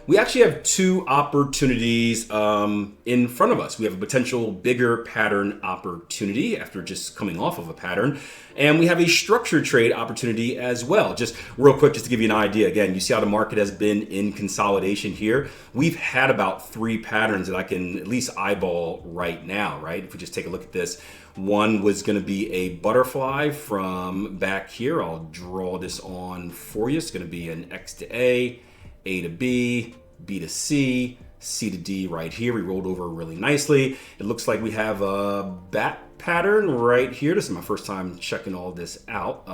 We actually have two opportunities in front of us. We have a potential bigger pattern opportunity after just coming off of a pattern. And we have a structured trade opportunity as well. Just real quick, just to give you an idea. Again, you see how the market has been in consolidation here. We've had about 3 patterns that I can at least eyeball right now, right? If we just take a look at this. One was going to be a butterfly from back here. I'll draw this on for you. It's going to be an X to A to B, B to C, C to D right here. We rolled over really nicely. It looks like we have a bat pattern right here. This is my first time checking all this out.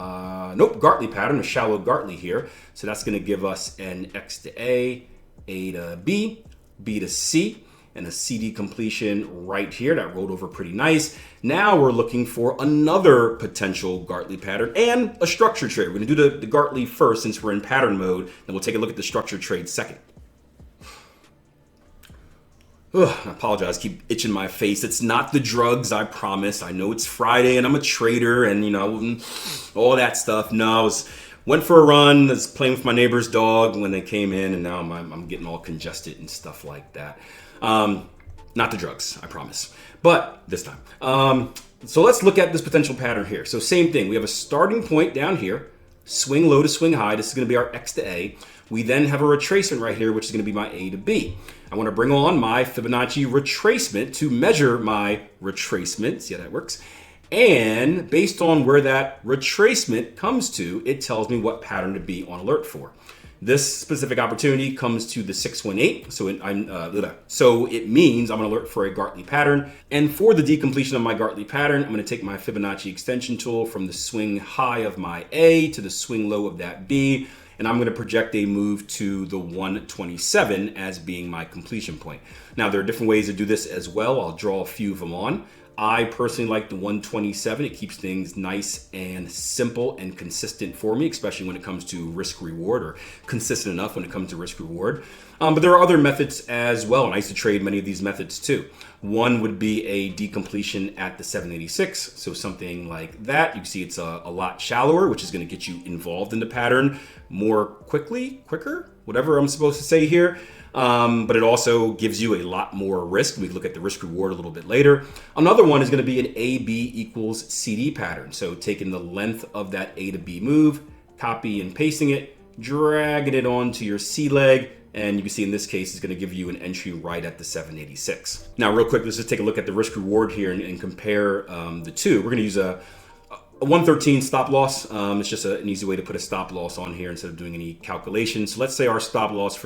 Nope, Gartley pattern, a shallow Gartley here. So that's going to give us an X to A to B, B to C, and a CD completion right here. That rolled over pretty nice. Now we're looking for another potential Gartley pattern and a structure trade. We're going to do the Gartley first since we're in pattern mode. Then we'll take a look at the structure trade second. Ugh, I apologize, keep itching my face. It's not the drugs, I promise. I know it's Friday and I'm a trader and, you know, all that stuff. No, I went for a run, was playing with my neighbor's dog when they came in, and now I'm getting all congested and stuff like that. Not the drugs, I promise. But this time. So let's look at this potential pattern here. So same thing, we have a starting point down here, swing low to swing high. This is going to be our X to A. We then have a retracement right here, which is going to be my A to B. I want to bring on my Fibonacci retracement to measure my retracement. See how that works? And based on where that retracement comes to, it tells me what pattern to be on alert for. This specific opportunity comes to the 618, so it means I'm on alert for a Gartley pattern. And for the decompletion of my Gartley pattern, I'm going to take my Fibonacci extension tool from the swing high of my A to the swing low of that B, and I'm going to project a move to the 127 as being my completion point. Now, there are different ways to do this as well. I'll draw a few of them on. I personally like the 127. It keeps things nice and simple and consistent for me, especially when it comes to risk reward, or consistent enough when it comes to risk reward. But there are other methods as well, and I used to trade many of these methods too. One would be a decompletion at the 786, so something like that. You can see it's a lot shallower, which is going to get you involved in the pattern more quicker, whatever I'm supposed to say here. But it also gives you a lot more risk. We can look at the risk reward a little bit later. Another one is going to be an AB equals CD pattern. So taking the length of that A to B move, copy and pasting it, dragging it onto your C leg, and you can see in this case it's going to give you an entry right at the 786. Now, real quick, let's just take a look at the risk reward here and compare the two. We're going to use a 113 stop loss. It's just an easy way to put a stop loss on here instead of doing any calculations. So let's say our stop loss for